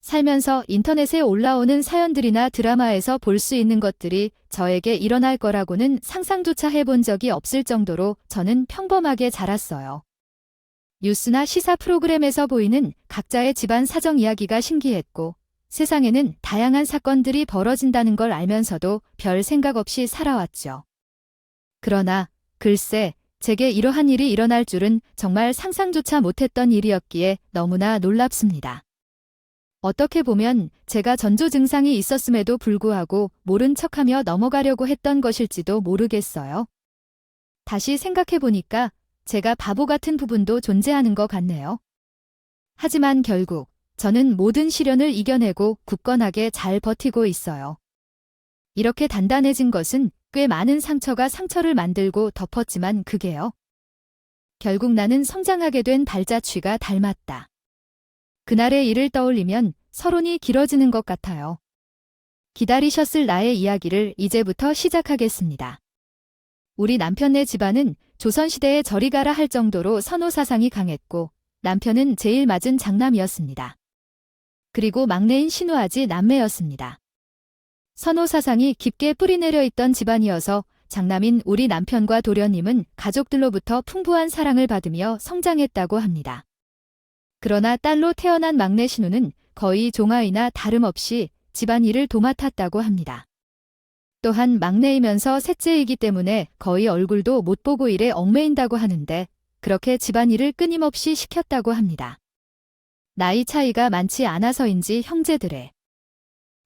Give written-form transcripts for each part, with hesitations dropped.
살면서 인터넷에 올라오는 사연들이나 드라마에서 볼 수 있는 것들이 저에게 일어날 거라고는 상상조차 해본 적이 없을 정도로 저는 평범하게 자랐어요. 뉴스나 시사 프로그램에서 보이는 각자의 집안 사정 이야기가 신기했고, 세상에는 다양한 사건들이 벌어진다는 걸 알면서도 별 생각 없이 살아왔죠. 그러나 글쎄, 제게 이러한 일이 일어날 줄은 정말 상상조차 못했던 일이었기에 너무나 놀랍습니다. 어떻게 보면 제가 전조 증상이 있었음에도 불구하고 모른 척하며 넘어가려고 했던 것일지도 모르겠어요. 다시 생각해보니까 제가 바보 같은 부분도 존재하는 것 같네요. 하지만 결국 저는 모든 시련을 이겨내고 굳건하게 잘 버티고 있어요. 이렇게 단단해진 것은 꽤 많은 상처가 상처를 만들고 덮었지만 그게요. 결국 나는 성장하게 된 발자취가 닮았다. 그날의 일을 떠올리면 서론이 길어지는 것 같아요. 기다리셨을 나의 이야기를 이제부터 시작하겠습니다. 우리 남편네 집안은 조선시대에 저리 가라 할 정도로 선호 사상이 강했고, 남편은 제일 맞은 장남이었습니다. 그리고 막내인 신우아지 남매였습니다. 선호 사상이 깊게 뿌리내려 있던 집안이어서 장남인 우리 남편과 도련님은 가족들로부터 풍부한 사랑을 받으며 성장했다고 합니다. 그러나 딸로 태어난 막내 신우는 거의 종아이나 다름없이 집안일을 도맡았다고 합니다. 또한 막내이면서 셋째이기 때문에 거의 얼굴도 못 보고 일에 얽매인다고 하는데 그렇게 집안일을 끊임없이 시켰다고 합니다. 나이 차이가 많지 않아서인지 형제들의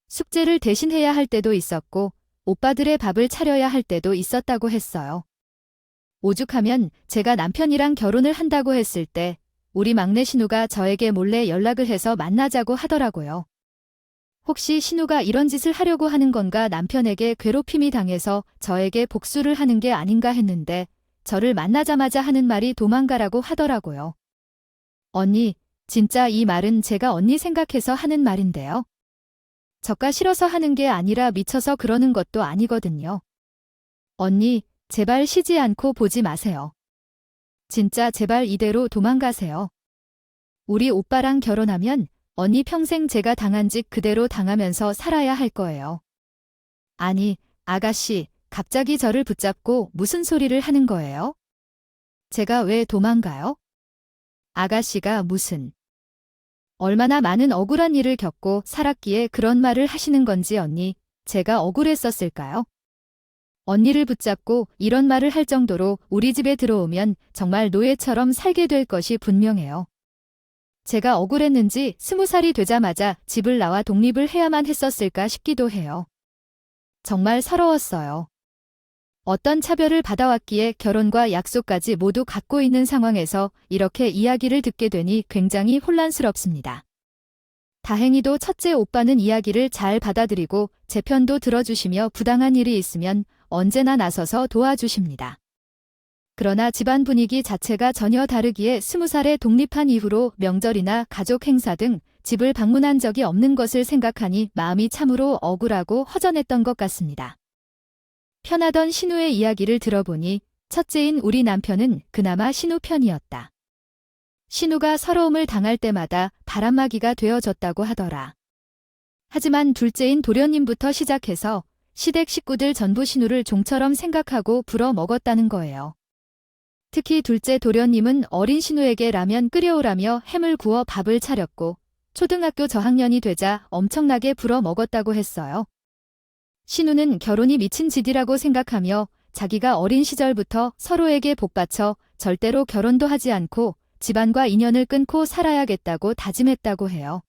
숙제를 대신해야 할 때도 있었고 오빠들의 밥을 차려야 할 때도 있었다고 했어요. 오죽하면 제가 남편이랑 결혼을 한다고 했을 때 우리 막내 신우가 저에게 몰래 연락을 해서 만나자고 하더라고요. 혹시 신우가 이런 짓을 하려고 하는 건가, 남편에게 괴롭힘이 당해서 저에게 복수를 하는 게 아닌가 했는데 저를 만나자마자 하는 말이 도망가라고 하더라고요. 언니, 진짜 이 말은 제가 언니 생각해서 하는 말인데요. 저가 싫어서 하는 게 아니라 미쳐서 그러는 것도 아니거든요. 언니, 제발 쉬지 않고 보지 마세요. 진짜 제발 이대로 도망가세요. 우리 오빠랑 결혼하면 언니 평생 제가 당한 짓 그대로 당하면서 살아야 할 거예요. 아니, 아가씨, 갑자기 저를 붙잡고 무슨 소리를 하는 거예요? 제가 왜 도망가요? 아가씨가 무슨... 얼마나 많은 억울한 일을 겪고 살았기에 그런 말을 하시는 건지 언니, 제가 억울했었을까요? 언니를 붙잡고 이런 말을 할 정도로 우리 집에 들어오면 정말 노예처럼 살게 될 것이 분명해요. 제가 억울했는지 20살이 되자마자 집을 나와 독립을 해야만 했었을까 싶기도 해요. 정말 서러웠어요. 어떤 차별을 받아왔기에 결혼과 약속까지 모두 갖고 있는 상황에서 이렇게 이야기를 듣게 되니 굉장히 혼란스럽습니다. 다행히도 첫째 오빠는 이야기를 잘 받아들이고 제 편도 들어주시며 부당한 일이 있으면 언제나 나서서 도와주십니다. 그러나 집안 분위기 자체가 전혀 다르기에 20살에 독립한 이후로 명절이나 가족 행사 등 집을 방문한 적이 없는 것을 생각하니 마음이 참으로 억울하고 허전했던 것 같습니다. 편하던 신우의 이야기를 들어보니 첫째인 우리 남편은 그나마 신우 편이었다. 신우가 서러움을 당할 때마다 바람막이가 되어줬다고 하더라. 하지만 둘째인 도련님부터 시작해서 시댁 식구들 전부 신우를 종처럼 생각하고 불어먹었다는 거예요. 특히 둘째 도련님은 어린 신우에게 라면 끓여오라며 햄을 구워 밥을 차렸고 초등학교 저학년이 되자 엄청나게 불어먹었다고 했어요. 신우는 결혼이 미친 짓이라고 생각하며 자기가 어린 시절부터 서로에게 복받쳐 절대로 결혼도 하지 않고 집안과 인연을 끊고 살아야겠다고 다짐했다고 해요.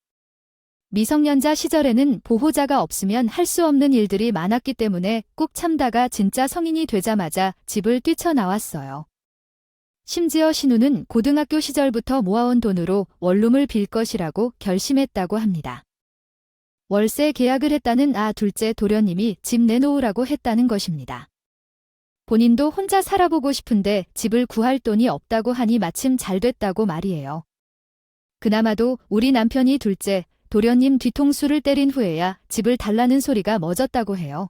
미성년자 시절에는 보호자가 없으면 할 수 없는 일들이 많았기 때문에 꾹 참다가 진짜 성인이 되자마자 집을 뛰쳐나왔어요. 심지어 신우는 고등학교 시절부터 모아온 돈으로 원룸을 빌 것이라고 결심했다고 합니다. 월세 계약을 했다는 둘째 도련님이 집 내놓으라고 했다는 것입니다. 본인도 혼자 살아보고 싶은데 집을 구할 돈이 없다고 하니 마침 잘 됐다고 말이에요. 그나마도 우리 남편이 둘째 도련님 뒤통수를 때린 후에야 집을 달라는 소리가 멎었다고 해요.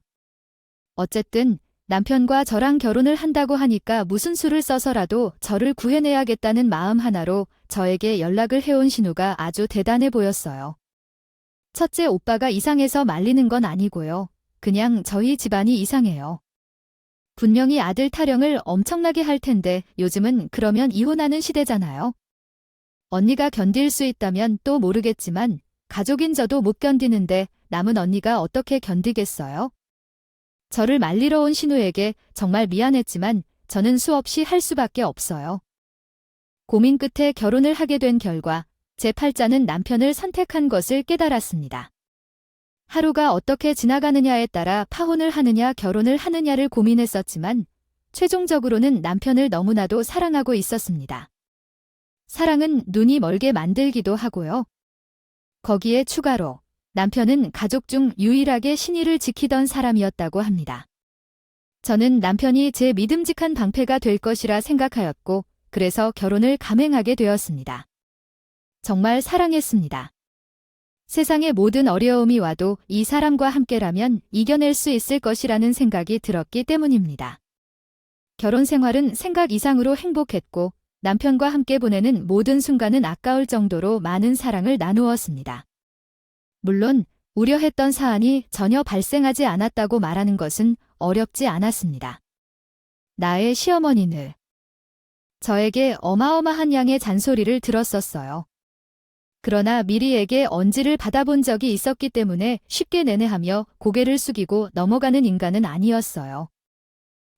어쨌든 남편과 저랑 결혼을 한다고 하니까 무슨 수를 써서라도 저를 구해내야겠다는 마음 하나로 저에게 연락을 해온 신우가 아주 대단해 보였어요. 첫째 오빠가 이상해서 말리는 건 아니고요. 그냥 저희 집안이 이상해요. 분명히 아들 타령을 엄청나게 할 텐데 요즘은 그러면 이혼하는 시대잖아요. 언니가 견딜 수 있다면 또 모르겠지만 가족인 저도 못 견디는데 남은 언니가 어떻게 견디겠어요? 저를 말리러 온 신우에게 정말 미안했지만 저는 수없이 할 수밖에 없어요. 고민 끝에 결혼을 하게 된 결과 제 팔자는 남편을 선택한 것을 깨달았습니다. 하루가 어떻게 지나가느냐에 따라 파혼을 하느냐 결혼을 하느냐를 고민했었지만 최종적으로는 남편을 너무나도 사랑하고 있었습니다. 사랑은 눈이 멀게 만들기도 하고요. 거기에 추가로 남편은 가족 중 유일하게 신의를 지키던 사람이었다고 합니다. 저는 남편이 제 믿음직한 방패가 될 것이라 생각하였고 그래서 결혼을 감행하게 되었습니다. 정말 사랑했습니다. 세상의 모든 어려움이 와도 이 사람과 함께라면 이겨낼 수 있을 것이라는 생각이 들었기 때문입니다. 결혼 생활은 생각 이상으로 행복했고 남편과 함께 보내는 모든 순간은 아까울 정도로 많은 사랑을 나누었습니다. 물론 우려했던 사안이 전혀 발생하지 않았다고 말하는 것은 어렵지 않았습니다. 나의 시어머니는 저에게 어마어마한 양의 잔소리를 들었었어요. 그러나 미리에게 언지를 받아본 적이 있었기 때문에 쉽게 내내하며 고개를 숙이고 넘어가는 인간은 아니었어요.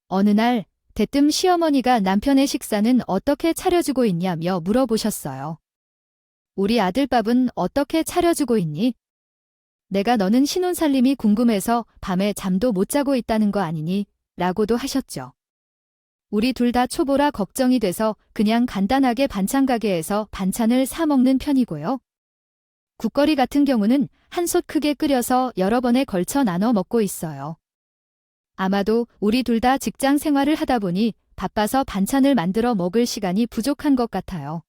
어느 날 대뜸 시어머니가 남편의 식사는 어떻게 차려주고 있냐며 물어보셨어요. 우리 아들밥은 어떻게 차려주고 있니? 내가 너는 신혼살림이 궁금해서 밤에 잠도 못 자고 있다는 거 아니니? 라고도 하셨죠. 우리 둘 다 초보라 걱정이 돼서 그냥 간단하게 반찬 가게에서 반찬을 사 먹는 편이고요. 국거리 같은 경우는 한 솥 크게 끓여서 여러 번에 걸쳐 나눠 먹고 있어요. 아마도 우리 둘 다 직장 생활을 하다 보니 바빠서 반찬을 만들어 먹을 시간이 부족한 것 같아요.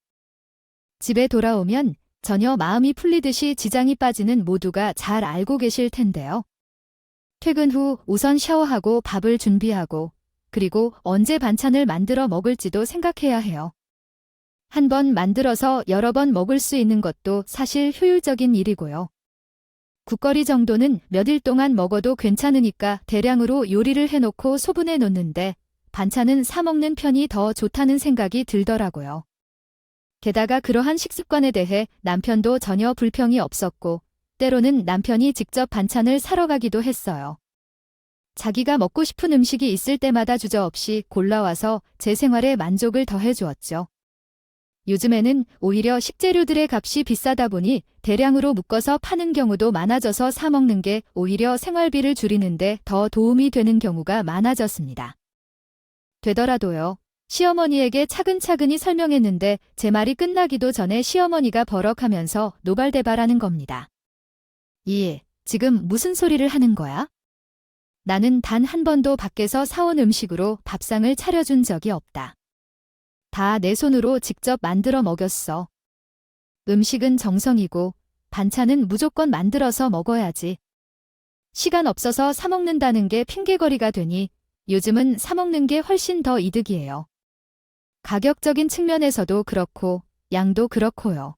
집에 돌아오면 전혀 마음이 풀리듯이 지장이 빠지는 모두가 잘 알고 계실 텐데요. 퇴근 후 우선 샤워하고 밥을 준비하고 그리고 언제 반찬을 만들어 먹을지도 생각해야 해요. 한 번 만들어서 여러 번 먹을 수 있는 것도 사실 효율적인 일이고요. 국거리 정도는 몇 일 동안 먹어도 괜찮으니까 대량으로 요리를 해놓고 소분해 놓는데 반찬은 사 먹는 편이 더 좋다는 생각이 들더라고요. 게다가 그러한 식습관에 대해 남편도 전혀 불평이 없었고 때로는 남편이 직접 반찬을 사러 가기도 했어요. 자기가 먹고 싶은 음식이 있을 때마다 주저없이 골라와서 제 생활에 만족을 더해주었죠. 요즘에는 오히려 식재료들의 값이 비싸다 보니 대량으로 묶어서 파는 경우도 많아져서 사 먹는 게 오히려 생활비를 줄이는데 더 도움이 되는 경우가 많아졌습니다. 되더라도요. 시어머니에게 차근차근히 설명했는데 제 말이 끝나기도 전에 시어머니가 버럭하면서 노발대발하는 겁니다. 지금 무슨 소리를 하는 거야? 나는 단 한 번도 밖에서 사온 음식으로 밥상을 차려준 적이 없다. 다 내 손으로 직접 만들어 먹였어. 음식은 정성이고 반찬은 무조건 만들어서 먹어야지. 시간 없어서 사 먹는다는 게 핑계거리가 되니 요즘은 사 먹는 게 훨씬 더 이득이에요. 가격적인 측면에서도 그렇고 양도 그렇고요.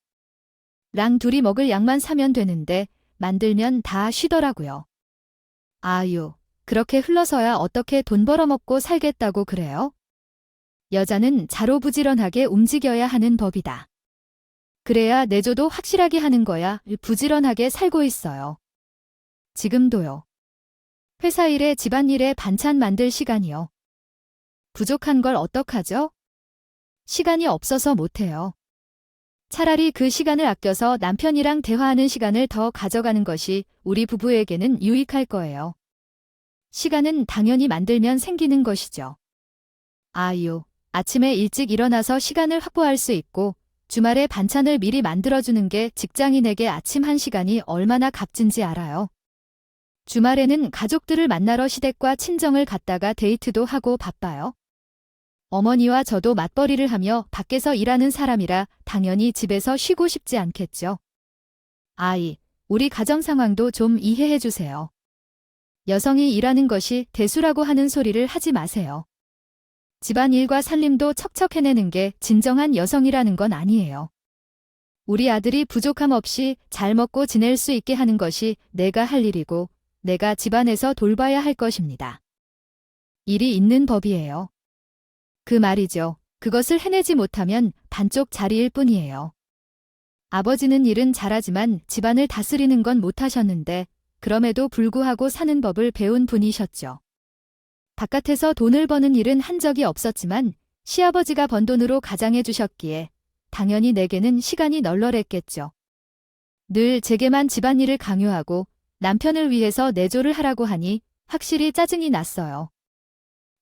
랑 둘이 먹을 양만 사면 되는데 만들면 다 쉬더라고요. 아유, 그렇게 흘러서야 어떻게 돈 벌어먹고 살겠다고 그래요? 여자는 자로부지런하게 움직여야 하는 법이다. 그래야 내조도 확실하게 하는 거야 부지런하게 살고 있어요. 지금도요. 회사 일에 집안일에 반찬 만들 시간이요. 부족한 걸 어떡하죠? 시간이 없어서 못해요. 차라리 그 시간을 아껴서 남편이랑 대화하는 시간을 더 가져가는 것이 우리 부부에게는 유익할 거예요. 시간은 당연히 만들면 생기는 것이죠. 아유, 아침에 일찍 일어나서 시간을 확보할 수 있고 주말에 반찬을 미리 만들어주는 게 직장인에게 아침 1시간이 얼마나 값진지 알아요. 주말에는 가족들을 만나러 시댁과 친정을 갔다가 데이트도 하고 바빠요. 어머니와 저도 맞벌이를 하며 밖에서 일하는 사람이라 당연히 집에서 쉬고 싶지 않겠죠. 우리 가정 상황도 좀 이해해 주세요. 여성이 일하는 것이 대수라고 하는 소리를 하지 마세요. 집안일과 살림도 척척 해내는 게 진정한 여성이라는 건 아니에요. 우리 아들이 부족함 없이 잘 먹고 지낼 수 있게 하는 것이 내가 할 일이고 내가 집안에서 돌봐야 할 것입니다. 일이 있는 법이에요. 그 말이죠. 그것을 해내지 못하면 반쪽 자리일 뿐이에요. 아버지는 일은 잘하지만 집안을 다스리는 건 못하셨는데 그럼에도 불구하고 사는 법을 배운 분이셨죠. 바깥에서 돈을 버는 일은 한 적이 없었지만 시아버지가 번 돈으로 가장해 주셨기에 당연히 내게는 시간이 널널했겠죠. 늘 제게만 집안일을 강요하고 남편을 위해서 내조를 하라고 하니 확실히 짜증이 났어요.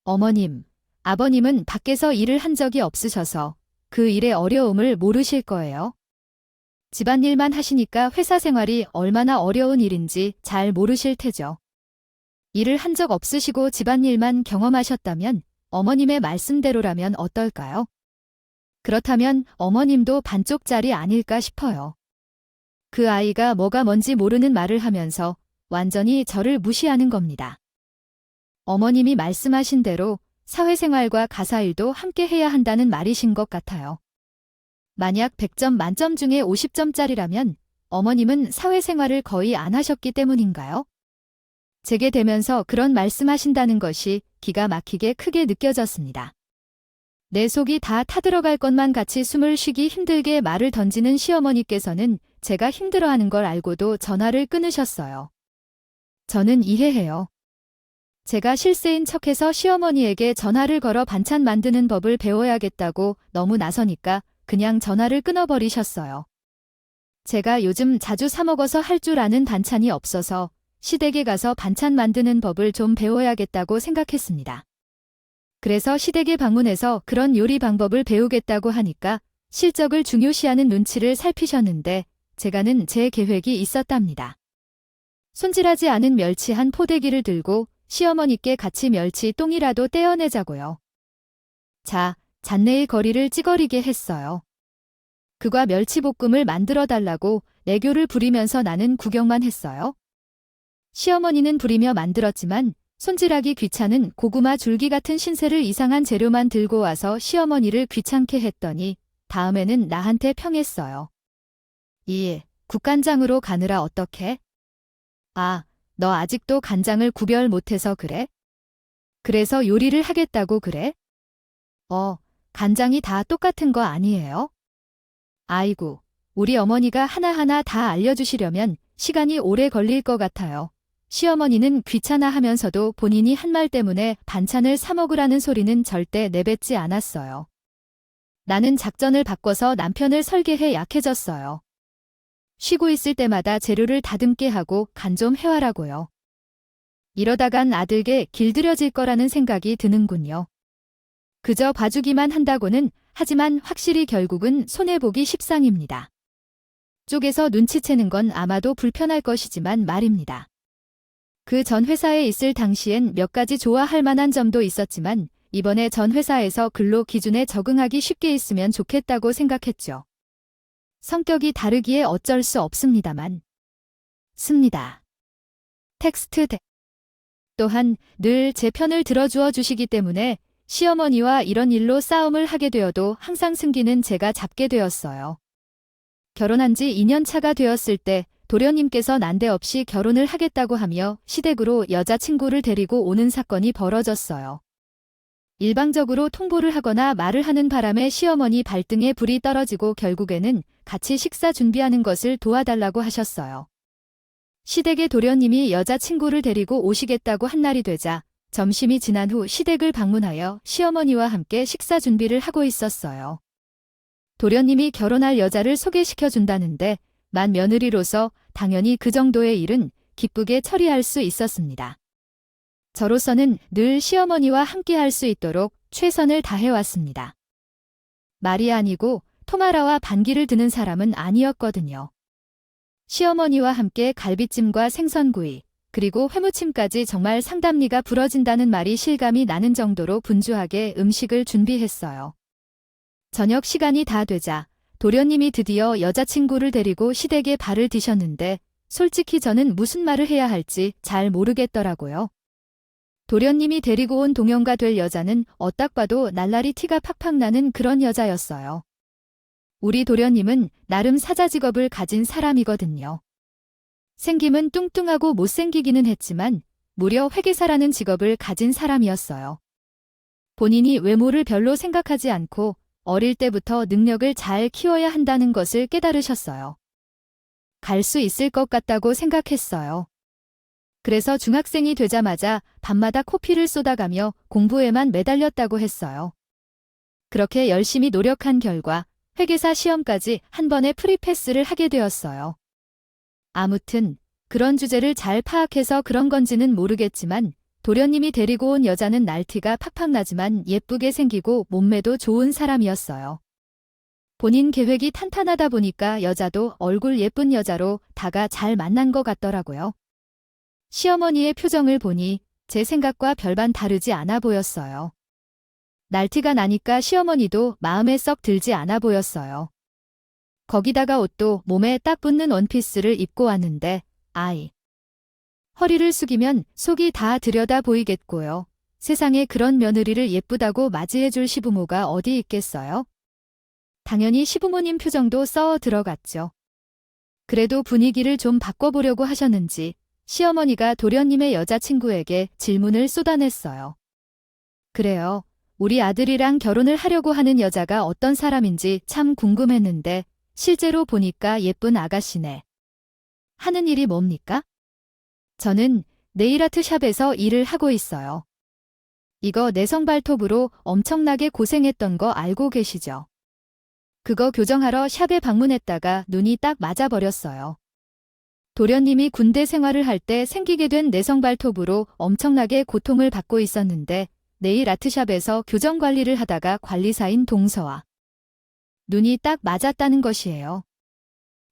어머님, 아버님은 밖에서 일을 한 적이 없으셔서 그 일의 어려움을 모르실 거예요. 집안일만 하시니까 회사 생활이 얼마나 어려운 일인지 잘 모르실 테죠. 일을 한 적 없으시고 집안일만 경험하셨다면 어머님의 말씀대로라면 어떨까요? 그렇다면 어머님도 반쪽짜리 아닐까 싶어요. 그 아이가 뭐가 뭔지 모르는 말을 하면서 완전히 저를 무시하는 겁니다. 어머님이 말씀하신 대로 사회생활과 가사일도 함께 해야 한다는 말이신 것 같아요. 만약 100점 만점 중에 50점짜리라면 어머님은 사회생활을 거의 안 하셨기 때문인가요? 제게 되면서 그런 말씀하신다는 것이 기가 막히게 크게 느껴졌습니다. 내 속이 다 타들어갈 것만 같이 숨을 쉬기 힘들게 말을 던지는 시어머니께서는 제가 힘들어하는 걸 알고도 전화를 끊으셨어요. 저는 이해해요. 제가 실세인 척해서 시어머니에게 전화를 걸어 반찬 만드는 법을 배워야겠다고 너무 나서니까 그냥 전화를 끊어버리셨어요. 제가 요즘 자주 사 먹어서 할 줄 아는 반찬이 없어서 시댁에 가서 반찬 만드는 법을 좀 배워야겠다고 생각했습니다. 그래서 시댁에 방문해서 그런 요리 방법을 배우겠다고 하니까 실적을 중요시하는 눈치를 살피셨는데 제가는 제 계획이 있었답니다. 손질하지 않은 멸치 한 포대기를 들고 시어머니께 같이 멸치 똥이라도 떼어내자고요. 자, 잣내의 거리를 찌거리게 했어요. 그가 멸치볶음을 만들어 달라고 애교를 부리면서 나는 구경만 했어요. 시어머니는 부리며 만들었지만 손질하기 귀찮은 고구마 줄기 같은 신세를 이상한 재료만 들고 와서 시어머니를 귀찮게 했더니 다음에는 나한테 평했어요. 국간장으로 가느라 어떡해? 아, 너 아직도 간장을 구별 못해서 그래? 그래서 요리를 하겠다고 그래? 간장이 다 똑같은 거 아니에요? 아이고, 우리 어머니가 하나하나 다 알려주시려면 시간이 오래 걸릴 것 같아요. 시어머니는 귀찮아하면서도 본인이 한 말 때문에 반찬을 사 먹으라는 소리는 절대 내뱉지 않았어요. 나는 작전을 바꿔서 남편을 설계해 약해졌어요. 쉬고 있을 때마다 재료를 다듬게 하고 간 좀 해와라고요. 이러다간 아들게 길들여질 거라는 생각이 드는군요. 그저 봐주기만 한다고는 하지만 확실히 결국은 손해보기 십상입니다. 쪽에서 눈치채는 건 아마도 불편할 것이지만 말입니다. 그 전 회사에 있을 당시엔 몇 가지 좋아할 만한 점도 있었지만 이번에 전 회사에서 근로 기준에 적응하기 쉽게 있으면 좋겠다고 생각했죠. 성격이 다르기에 어쩔 수 없습니다만. 습니다. 텍스트 또한 늘 제 편을 들어주어 주시기 때문에 시어머니와 이런 일로 싸움을 하게 되어도 항상 승기는 제가 잡게 되었어요. 결혼한 지 2년 차가 되었을 때 도련님께서 난데없이 결혼을 하겠다고 하며 시댁으로 여자친구를 데리고 오는 사건이 벌어졌어요. 일방적으로 통보를 하거나 말을 하는 바람에 시어머니 발등에 불이 떨어지고 결국에는 같이 식사 준비하는 것을 도와달라고 하셨어요. 시댁의 도련님이 여자친구를 데리고 오시겠다고 한 날이 되자 점심이 지난 후 시댁을 방문하여 시어머니와 함께 식사 준비를 하고 있었어요. 도련님이 결혼할 여자를 소개시켜 준다는데 만 며느리로서 당연히 그 정도의 일은 기쁘게 처리할 수 있었습니다. 저로서는 늘 시어머니와 함께 할 수 있도록 최선을 다해왔습니다. 말이 아니고 통하라와 반기를 드는 사람은 아니었거든요. 시어머니와 함께 갈비찜과 생선구이, 그리고 회무침까지 정말 상담니가 부러진다는 말이 실감이 나는 정도로 분주하게 음식을 준비했어요. 저녁 시간이 다 되자 도련님이 드디어 여자친구를 데리고 시댁에 발을 디셨는데 솔직히 저는 무슨 말을 해야 할지 잘 모르겠더라고요. 도련님이 데리고 온 동영가 될 여자는 어딱 봐도 날라리 티가 팍팍 나는 그런 여자였어요. 우리 도련님은 나름 사자 직업을 가진 사람이거든요. 생김은 뚱뚱하고 못생기기는 했지만 무려 회계사라는 직업을 가진 사람이었어요. 본인이 외모를 별로 생각하지 않고 어릴 때부터 능력을 잘 키워야 한다는 것을 깨달으셨어요. 갈 수 있을 것 같다고 생각했어요. 그래서 중학생이 되자마자 밤마다 코피를 쏟아가며 공부에만 매달렸다고 했어요. 그렇게 열심히 노력한 결과 회계사 시험까지 한 번에 프리패스를 하게 되었어요. 아무튼 그런 주제를 잘 파악해서 그런 건지는 모르겠지만 도련님이 데리고 온 여자는 날티가 팍팍 나지만 예쁘게 생기고 몸매도 좋은 사람이었어요. 본인 계획이 탄탄하다 보니까 여자도 얼굴 예쁜 여자로 다가 잘 만난 것 같더라고요. 시어머니의 표정을 보니 제 생각과 별반 다르지 않아 보였어요. 날티가 나니까 시어머니도 마음에 썩 들지 않아 보였어요. 거기다가 옷도 몸에 딱 붙는 원피스를 입고 왔는데 허리를 숙이면 속이 다 들여다 보이겠고요. 세상에 그런 며느리를 예쁘다고 맞이해줄 시부모가 어디 있겠어요? 당연히 시부모님 표정도 써 들어갔죠. 그래도 분위기를 좀 바꿔보려고 하셨는지 시어머니가 도련님의 여자친구에게 질문을 쏟아냈어요. 그래요. 우리 아들이랑 결혼을 하려고 하는 여자가 어떤 사람인지 참 궁금했는데 실제로 보니까 예쁜 아가씨네. 하는 일이 뭡니까? 저는 네일아트 샵에서 일을 하고 있어요. 이거 내성 발톱으로 엄청나게 고생했던 거 알고 계시죠? 그거 교정하러 샵에 방문했다가 눈이 딱 맞아버렸어요. 도련님이 군대 생활을 할 때 생기게 된 내성 발톱으로 엄청나게 고통을 받고 있었는데 네일 아트샵에서 교정 관리를 하다가 관리사인 동서와 눈이 딱 맞았다는 것이에요.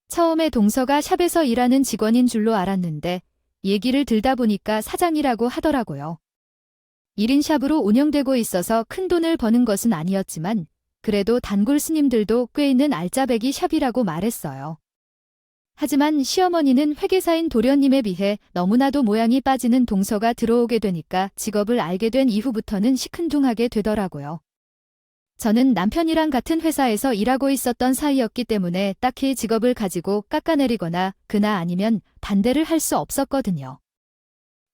처음에 동서가 샵에서 일하는 직원인 줄로 알았는데 얘기를 들다 보니까 사장이라고 하더라고요. 1인 샵으로 운영되고 있어서 큰 돈을 버는 것은 아니었지만 그래도 단골 스님들도 꽤 있는 알짜배기 샵이라고 말했어요. 하지만 시어머니는 회계사인 도련님에 비해 너무나도 모양이 빠지는 동서가 들어오게 되니까 직업을 알게 된 이후부터는 시큰둥하게 되더라고요. 저는 남편이랑 같은 회사에서 일하고 있었던 사이였기 때문에 딱히 직업을 가지고 깎아내리거나 그나 아니면 반대를 할 수 없었거든요.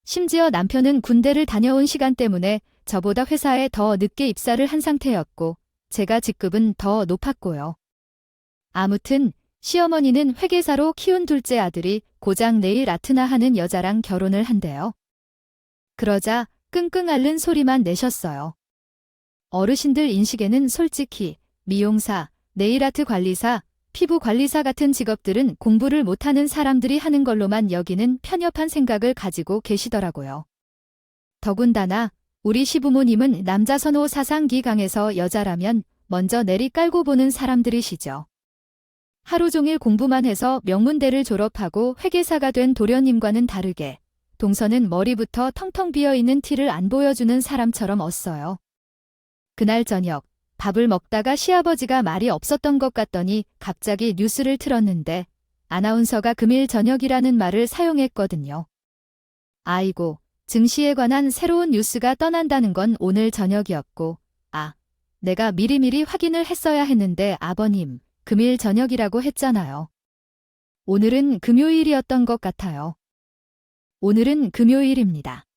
심지어 남편은 군대를 다녀온 시간 때문에 저보다 회사에 더 늦게 입사를 한 상태였고 제가 직급은 더 높았고요. 아무튼 시어머니는 회계사로 키운 둘째 아들이 고장 네일 아트나 하는 여자랑 결혼을 한대요. 그러자 끙끙 앓는 소리만 내셨어요. 어르신들 인식에는 솔직히 미용사, 네일아트 관리사, 피부 관리사 같은 직업들은 공부를 못하는 사람들이 하는 걸로만 여기는 편협한 생각을 가지고 계시더라고요. 더군다나 우리 시부모님은 남자 선호 사상기 강해서 여자라면 먼저 내리 깔고 보는 사람들이시죠. 하루 종일 공부만 해서 명문대를 졸업하고 회계사가 된 도련님과는 다르게 동서는 머리부터 텅텅 비어있는 티를 안 보여주는 사람처럼 었어요. 그날 저녁 밥을 먹다가 시아버지가 말이 없었던 것 같더니 갑자기 뉴스를 틀었는데 아나운서가 금일 저녁이라는 말을 사용했거든요. 아이고, 증시에 관한 새로운 뉴스가 떠난다는 건 오늘 저녁이었고 내가 미리미리 확인을 했어야 했는데 아버님, 금일 저녁이라고 했잖아요. 오늘은 금요일이었던 것 같아요. 오늘은 금요일입니다.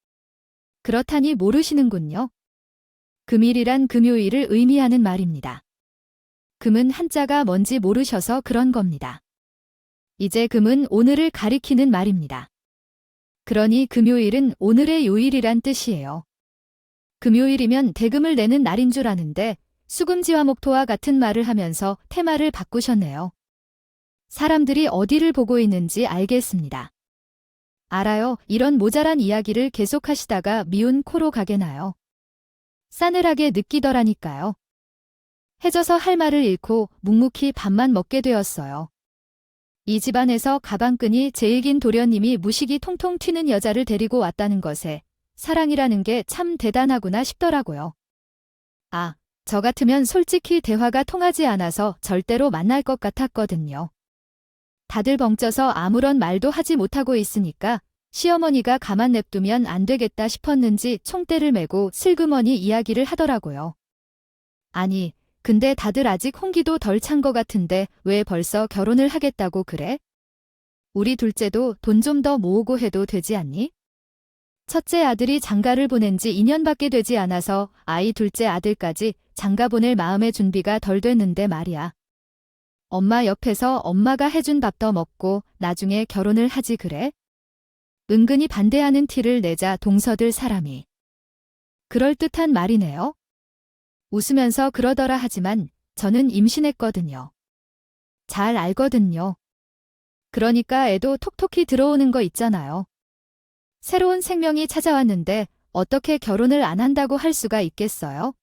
그렇다니 모르시는군요. 금일이란 금요일을 의미하는 말입니다. 금은 한자가 뭔지 모르셔서 그런 겁니다. 이제 금은 오늘을 가리키는 말입니다. 그러니 금요일은 오늘의 요일이란 뜻이에요. 금요일이면 대금을 내는 날인 줄 아는데 수금지와 목토와 같은 말을 하면서 테마를 바꾸셨네요. 사람들이 어디를 보고 있는지 알겠습니다. 알아요. 이런 모자란 이야기를 계속하시다가 미운 코로 가게나요. 싸늘하게 느끼더라니까요. 해져서 할 말을 잃고 묵묵히 밥만 먹게 되었어요. 이 집안에서 가방끈이 제일 긴 도련님이 무식이 통통 튀는 여자를 데리고 왔다는 것에 사랑이라는 게 참 대단하구나 싶더라고요. 저 같으면 솔직히 대화가 통하지 않아서 절대로 만날 것 같았거든요. 다들 벙쪄서 아무런 말도 하지 못하고 있으니까 시어머니가 가만 냅두면 안 되겠다 싶었는지 총대를 메고 슬그머니 이야기를 하더라고요. 아니, 근데 다들 아직 홍기도 덜 찬 거 같은데 왜 벌써 결혼을 하겠다고 그래? 우리 둘째도 돈 좀 더 모으고 해도 되지 않니? 첫째 아들이 장가를 보낸 지 2년밖에 되지 않아서 아이 둘째 아들까지 장가 보낼 마음의 준비가 덜 됐는데 말이야. 엄마 옆에서 엄마가 해준 밥 더 먹고 나중에 결혼을 하지 그래? 은근히 반대하는 티를 내자 동서들 사람이. 그럴듯한 말이네요. 웃으면서 그러더라 하지만 저는 임신했거든요. 잘 알거든요. 그러니까 애도 톡톡히 들어오는 거 있잖아요. 새로운 생명이 찾아왔는데 어떻게 결혼을 안 한다고 할 수가 있겠어요?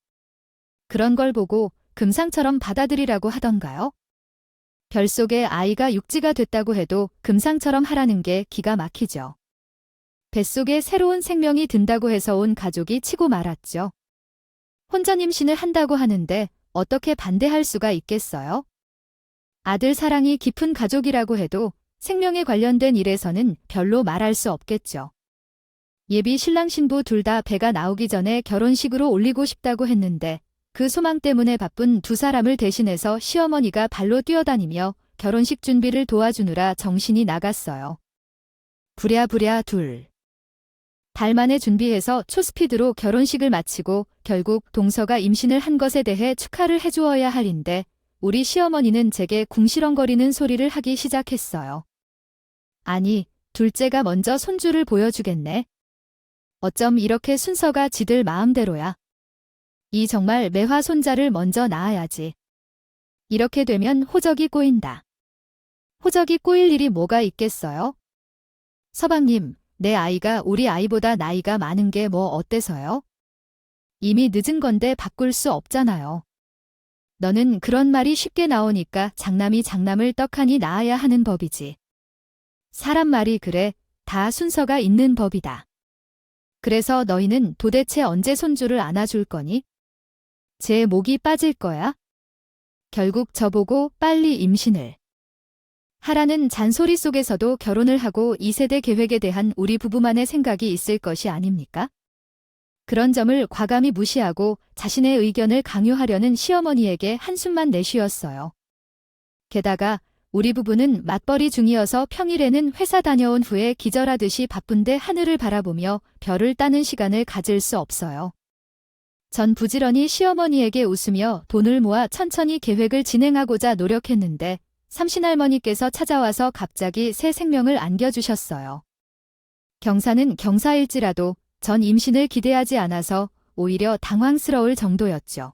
그런 걸 보고 금상처럼 받아들이라고 하던가요? 뱃속에 아이가 육지가 됐다고 해도 금상처럼 하라는 게 기가 막히죠. 뱃속에 새로운 생명이 든다고 해서 온 가족이 치고 말았죠. 혼전 임신을 한다고 하는데 어떻게 반대할 수가 있겠어요? 아들 사랑이 깊은 가족이라고 해도 생명에 관련된 일에서는 별로 말할 수 없겠죠. 예비 신랑 신부 둘 다 배가 나오기 전에 결혼식으로 올리고 싶다고 했는데 그 소망 때문에 바쁜 두 사람을 대신해서 시어머니가 발로 뛰어다니며 결혼식 준비를 도와주느라 정신이 나갔어요. 부랴부랴 달 만에 준비해서 초스피드로 결혼식을 마치고 결국 동서가 임신을 한 것에 대해 축하를 해주어야 할인데 우리 시어머니는 제게 궁시렁거리는 소리를 하기 시작했어요. 아니, 둘째가 먼저 손주를 보여주겠네. 어쩜 이렇게 순서가 지들 마음대로야. 이 정말 매화 손자를 먼저 낳아야지. 이렇게 되면 호적이 꼬인다. 호적이 꼬일 일이 뭐가 있겠어요? 서방님, 내 아이가 우리 아이보다 나이가 많은 게 뭐 어때서요? 이미 늦은 건데 바꿀 수 없잖아요. 너는 그런 말이 쉽게 나오니까 장남이 장남을 떡하니 낳아야 하는 법이지. 사람 말이 그래, 다 순서가 있는 법이다. 그래서 너희는 도대체 언제 손주를 안아줄 거니? 제 목이 빠질 거야? 결국 저보고 빨리 임신을 하라는 잔소리 속에서도 결혼을 하고 2세대 계획에 대한 우리 부부만의 생각이 있을 것이 아닙니까? 그런 점을 과감히 무시하고 자신의 의견을 강요하려는 시어머니에게 한숨만 내쉬었어요. 게다가 우리 부부는 맞벌이 중이어서 평일에는 회사 다녀온 후에 기절하듯이 바쁜데 하늘을 바라보며 별을 따는 시간을 가질 수 없어요. 전 부지런히 시어머니에게 웃으며 돈을 모아 천천히 계획을 진행하고자 노력했는데 삼신할머니께서 찾아와서 갑자기 새 생명을 안겨주셨어요. 경사는 경사일지라도 전 임신을 기대하지 않아서 오히려 당황스러울 정도였죠.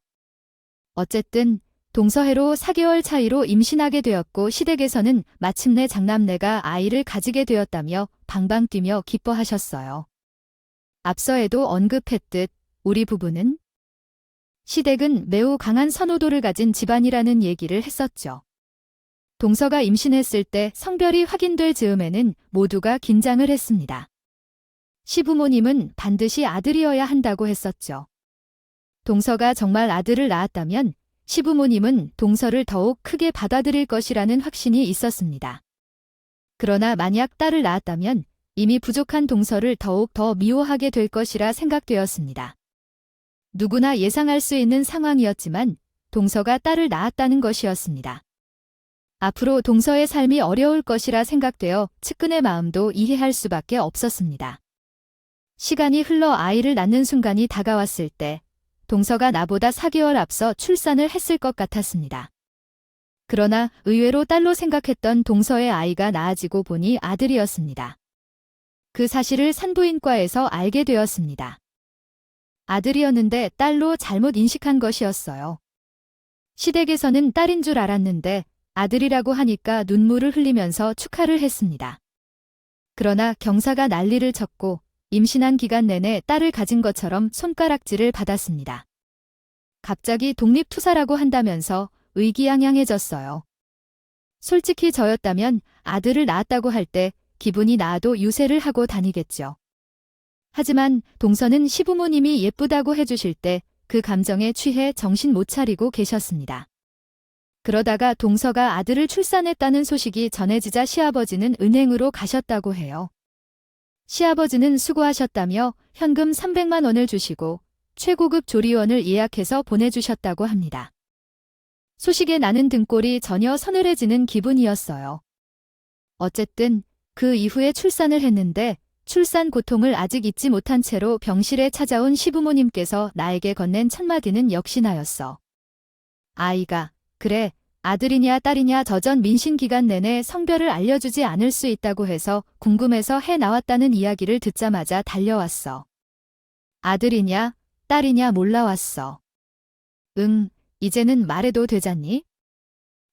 어쨌든 동서해로 4개월 차이로 임신하게 되었고 시댁에서는 마침내 장남내가 아이를 가지게 되었다며 방방 뛰며 기뻐하셨어요. 앞서에도 언급했듯 우리 부부는 시댁은 매우 강한 선호도를 가진 집안이라는 얘기를 했었죠. 동서가 임신했을 때 성별이 확인될 즈음에는 모두가 긴장을 했습니다. 시부모님은 반드시 아들이어야 한다고 했었죠. 동서가 정말 아들을 낳았다면 시부모님은 동서를 더욱 크게 받아들일 것이라는 확신이 있었습니다. 그러나 만약 딸을 낳았다면 이미 부족한 동서를 더욱 더 미워하게 될 것이라 생각되었습니다. 누구나 예상할 수 있는 상황이었지만 동서가 딸을 낳았다는 것이었습니다. 앞으로 동서의 삶이 어려울 것이라 생각되어 측근의 마음도 이해할 수밖에 없었습니다. 시간이 흘러 아이를 낳는 순간이 다가왔을 때 동서가 나보다 4개월 앞서 출산을 했을 것 같았습니다. 그러나 의외로 딸로 생각했던 동서의 아이가 낳아지고 보니 아들이었습니다. 그 사실을 산부인과에서 알게 되었습니다. 아들이었는데 딸로 잘못 인식한 것이었어요. 시댁에서는 딸인 줄 알았는데 아들이라고 하니까 눈물을 흘리면서 축하를 했습니다. 그러나 경사가 난리를 쳤고 임신한 기간 내내 딸을 가진 것처럼 손가락질을 받았습니다. 갑자기 독립투사라고 한다면서 의기양양해졌어요. 솔직히 저였다면 아들을 낳았다고 할 때 기분이 나아도 유세를 하고 다니겠죠. 하지만 동서는 시부모님이 예쁘다고 해주실 때 그 감정에 취해 정신 못 차리고 계셨습니다. 그러다가 동서가 아들을 출산했다는 소식이 전해지자 시아버지는 은행으로 가셨다고 해요. 시아버지는 수고하셨다며 현금 300만 원을 주시고 최고급 조리원을 예약해서 보내주셨다고 합니다. 소식에 나는 등골이 전혀 서늘해지는 기분이었어요. 어쨌든 그 이후에 출산을 했는데 출산 고통을 아직 잊지 못한 채로 병실에 찾아온 시부모님께서 나에게 건넨 첫마디는 역시 나였어. 아이가, 그래, 아들이냐 딸이냐 저전 민신 기간 내내 성별을 알려주지 않을 수 있다고 해서 궁금해서 해 나왔다는 이야기를 듣자마자 달려왔어. 아들이냐, 딸이냐 몰라왔어. 응, 이제는 말해도 되잖니?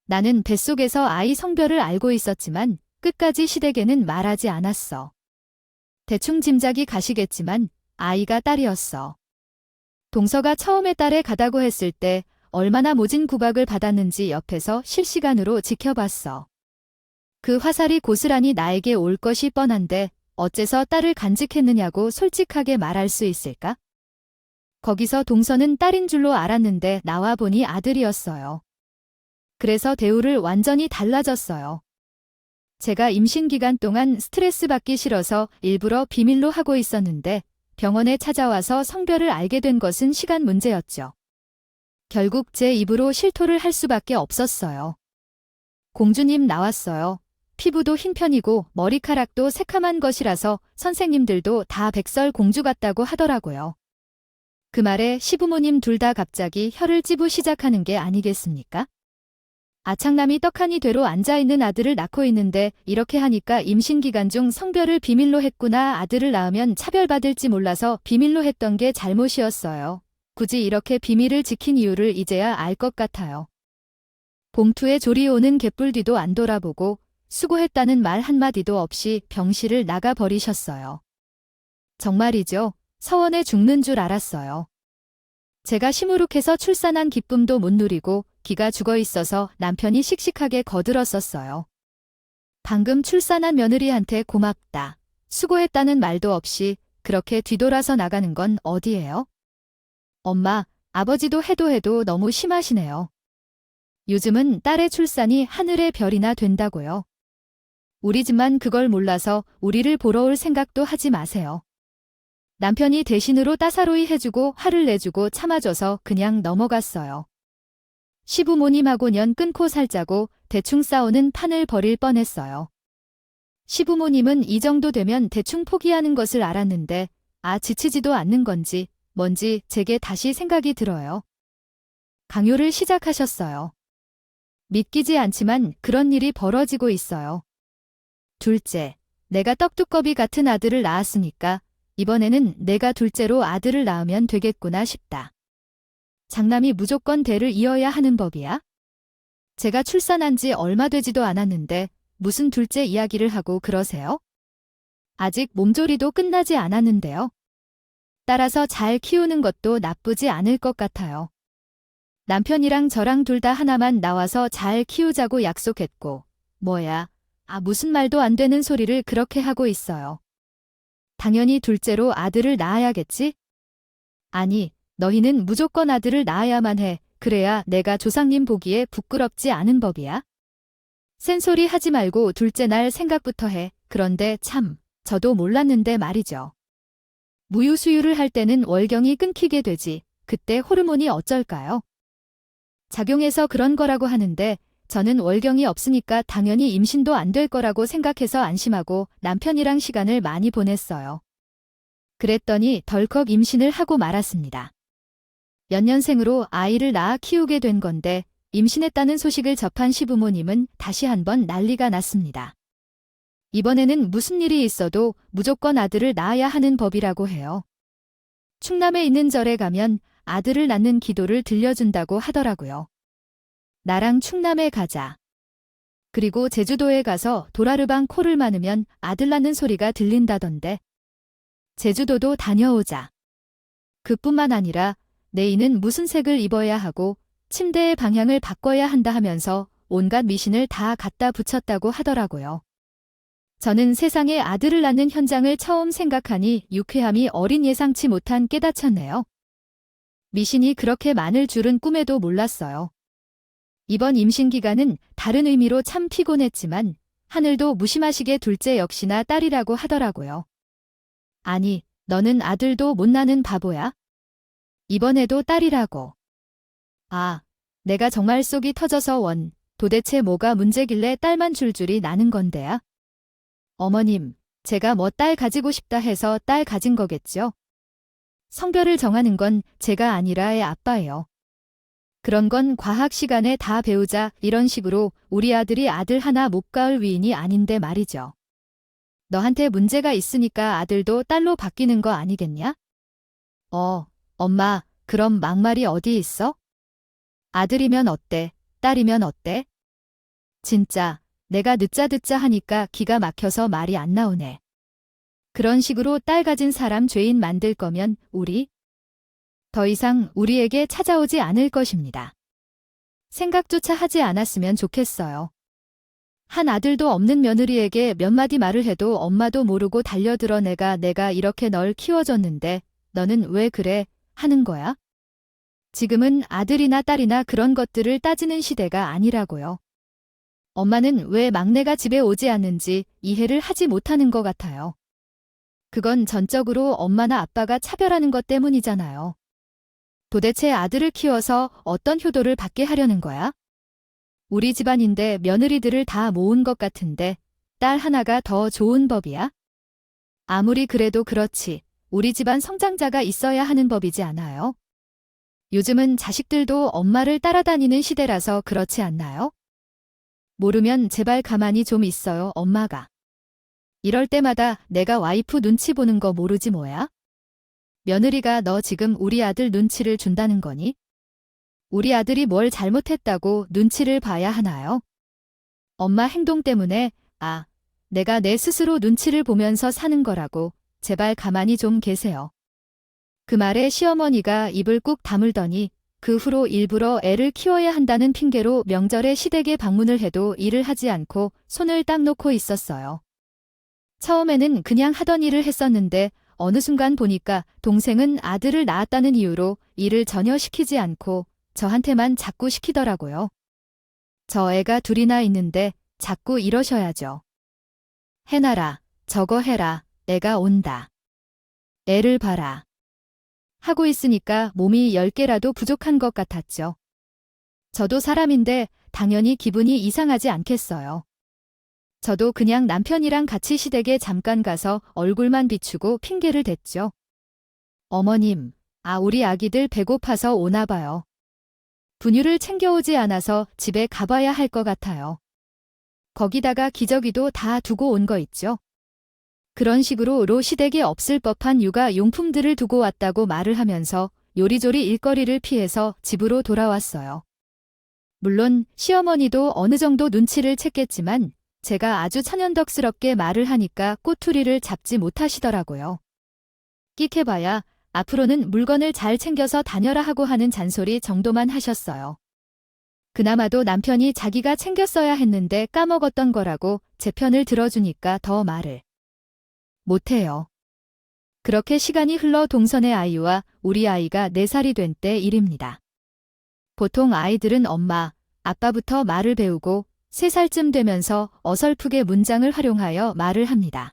나는 뱃속에서 아이 성별을 알고 있었지만 끝까지 시댁에는 말하지 않았어. 대충 짐작이 가시겠지만 아이가 딸이었어. 동서가 처음에 딸에 가다고 했을 때 얼마나 모진 구박을 받았는지 옆에서 실시간으로 지켜봤어. 그 화살이 고스란히 나에게 올 것이 뻔한데 어째서 딸을 간직했느냐고 솔직하게 말할 수 있을까? 거기서 동서는 딸인 줄로 알았는데 나와 보니 아들이었어요. 그래서 대우를 완전히 달라졌어요. 제가 임신 기간 동안 스트레스 받기 싫어서 일부러 비밀로 하고 있었는데 병원에 찾아와서 성별을 알게 된 것은 시간 문제였죠. 결국 제 입으로 실토를 할 수밖에 없었어요. 공주님 나왔어요. 피부도 흰 편이고 머리카락도 새카만 것이라서 선생님들도 다 백설 공주 같다고 하더라고요. 그 말에 시부모님 둘 다 갑자기 혀를 찌부 시작하는 게 아니겠습니까? 아창남이 떡하니 되로 앉아있는 아들을 낳고 있는데 이렇게 하니까 임신 기간 중 성별을 비밀로 했구나. 아들을 낳으면 차별받을지 몰라서 비밀로 했던 게 잘못이었어요. 굳이 이렇게 비밀을 지킨 이유를 이제야 알 것 같아요. 봉투에 조리 오는 개뿔 뒤도 안 돌아보고 수고했다는 말 한마디도 없이 병실을 나가버리셨어요. 정말이죠. 서원에 죽는 줄 알았어요. 제가 시무룩해서 출산한 기쁨도 못 누리고 기가 죽어 있어서 남편이 씩씩하게 거들었었어요. 방금 출산한 며느리한테 고맙다. 수고했다는 말도 없이 그렇게 뒤돌아서 나가는 건 어디예요? 엄마, 아버지도 해도 너무 심하시네요. 요즘은 딸의 출산이 하늘의 별이나 된다고요. 우리 집만 그걸 몰라서 우리를 보러 올 생각도 하지 마세요. 남편이 대신으로 따사로이 해주고 화를 내주고 참아줘서 그냥 넘어갔어요. 시부모님하고 년 끊고 살자고 대충 싸우는 판을 벌일 뻔했어요. 시부모님은 이 정도 되면 대충 포기하는 것을 알았는데 지치지도 않는 건지 뭔지 제게 다시 생각이 들어요. 강요를 시작하셨어요. 믿기지 않지만 그런 일이 벌어지고 있어요. 둘째, 내가 떡두꺼비 같은 아들을 낳았으니까 이번에는 내가 둘째로 아들을 낳으면 되겠구나 싶다. 장남이 무조건 대를 이어야 하는 법이야? 제가 출산한 지 얼마 되지도 않았는데 무슨 둘째 이야기를 하고 그러세요? 아직 몸조리도 끝나지 않았는데요. 따라서 잘 키우는 것도 나쁘지 않을 것 같아요. 남편이랑 저랑 둘 다 하나만 나와서 잘 키우자고 약속했고, 무슨 말도 안 되는 소리를 그렇게 하고 있어요. 당연히 둘째로 아들을 낳아야겠지? 아니, 너희는 무조건 아들을 낳아야만 해. 그래야 내가 조상님 보기에 부끄럽지 않은 법이야. 센소리 하지 말고 둘째 날 생각부터 해. 그런데 참, 저도 몰랐는데 말이죠. 무유수유를 할 때는 월경이 끊기게 되지. 그때 호르몬이 어쩔까요? 작용해서 그런 거라고 하는데 저는 월경이 없으니까 당연히 임신도 안 될 거라고 생각해서 안심하고 남편이랑 시간을 많이 보냈어요. 그랬더니 덜컥 임신을 하고 말았습니다. 연년생으로 아이를 낳아 키우게 된 건데 임신했다는 소식을 접한 시부모님은 다시 한번 난리가 났습니다. 이번에는 무슨 일이 있어도 무조건 아들을 낳아야 하는 법이라고 해요. 충남에 있는 절에 가면 아들을 낳는 기도를 들려준다고 하더라고요. 나랑 충남에 가자. 그리고 제주도에 가서 도라르방 코를 마누면 아들 낳는 소리가 들린다던데. 제주도도 다녀오자. 그뿐만 아니라 내인은 무슨 색을 입어야 하고 침대의 방향을 바꿔야 한다 하면서 온갖 미신을 다 갖다 붙였다고 하더라고요. 저는 세상에 아들을 낳는 현장을 처음 생각하니 유쾌함이 어린 예상치 못한 깨닫쳤네요. 미신이 그렇게 많을 줄은 꿈에도 몰랐어요. 이번 임신 기간은 다른 의미로 참 피곤했지만 하늘도 무심하시게 둘째 역시나 딸이라고 하더라고요. 아니, 너는 아들도 못 낳는 바보야? 이번에도 딸이라고. 내가 정말 속이 터져서 도대체 뭐가 문제길래 딸만 줄줄이 나는 건데야? 어머님, 제가 뭐 딸 가지고 싶다 해서 딸 가진 거겠죠? 성별을 정하는 건 제가 아니라 애 아빠예요. 그런 건 과학 시간에 다 배우자 이런 식으로 우리 아들이 아들 하나 못 가을 위인이 아닌데 말이죠. 너한테 문제가 있으니까 아들도 딸로 바뀌는 거 아니겠냐? 엄마, 그럼 막말이 어디 있어? 아들이면 어때? 딸이면 어때? 진짜 내가 늦자 하니까 기가 막혀서 말이 안 나오네. 그런 식으로 딸 가진 사람 죄인 만들 거면 더 이상 우리에게 찾아오지 않을 것입니다. 생각조차 하지 않았으면 좋겠어요. 한 아들도 없는 며느리에게 몇 마디 말을 해도 엄마도 모르고 달려들어 내가 이렇게 널 키워줬는데 너는 왜 그래 하는 거야? 지금은 아들이나 딸이나 그런 것들을 따지는 시대가 아니라고요. 엄마는 왜 막내가 집에 오지 않는지 이해를 하지 못하는 것 같아요. 그건 전적으로 엄마나 아빠가 차별하는 것 때문이잖아요. 도대체 아들을 키워서 어떤 효도를 받게 하려는 거야? 우리 집안인데 며느리들을 다 모은 것 같은데 딸 하나가 더 좋은 법이야? 아무리 그래도 그렇지 우리 집안 성장자가 있어야 하는 법이지 않아요? 요즘은 자식들도 엄마를 따라다니는 시대라서 그렇지 않나요? 모르면 제발 가만히 좀 있어요, 엄마가. 이럴 때마다 내가 와이프 눈치 보는 거 모르지 뭐야? 며느리가 너 지금 우리 아들 눈치를 준다는 거니? 우리 아들이 뭘 잘못했다고 눈치를 봐야 하나요? 엄마 행동 때문에 내가 내 스스로 눈치를 보면서 사는 거라고 제발 가만히 좀 계세요. 그 말에 시어머니가 입을 꾹 다물더니 그 후로 일부러 애를 키워야 한다는 핑계로 명절에 시댁에 방문을 해도 일을 하지 않고 손을 딱 놓고 있었어요. 처음에는 그냥 하던 일을 했었는데 어느 순간 보니까 동생은 아들을 낳았다는 이유로 일을 전혀 시키지 않고 저한테만 자꾸 시키더라고요. 저 애가 둘이나 있는데 자꾸 이러셔야죠. 해놔라, 저거 해라, 애가 온다. 애를 봐라. 하고 있으니까 몸이 10개라도 부족한 것 같았죠. 저도 사람인데 당연히 기분이 이상하지 않겠어요. 저도 그냥 남편이랑 같이 시댁에 잠깐 가서 얼굴만 비추고 핑계를 댔죠. 어머님, 우리 아기들 배고파서 오나 봐요. 분유를 챙겨오지 않아서 집에 가봐야 할 것 같아요. 거기다가 기저귀도 다 두고 온 거 있죠. 그런 식으로 시댁에 없을 법한 육아 용품들을 두고 왔다고 말을 하면서 요리조리 일거리를 피해서 집으로 돌아왔어요. 물론 시어머니도 어느 정도 눈치를 챘겠지만 제가 아주 천연덕스럽게 말을 하니까 꼬투리를 잡지 못하시더라고요. 끽해봐야 앞으로는 물건을 잘 챙겨서 다녀라 하고 하는 잔소리 정도만 하셨어요. 그나마도 남편이 자기가 챙겼어야 했는데 까먹었던 거라고 제 편을 들어주니까 더 말을 못해요. 그렇게 시간이 흘러 동선의 아이와 우리 아이가 4살이 된 때 일입니다. 보통 아이들은 엄마, 아빠부터 말을 배우고 3살쯤 되면서 어설프게 문장을 활용하여 말을 합니다.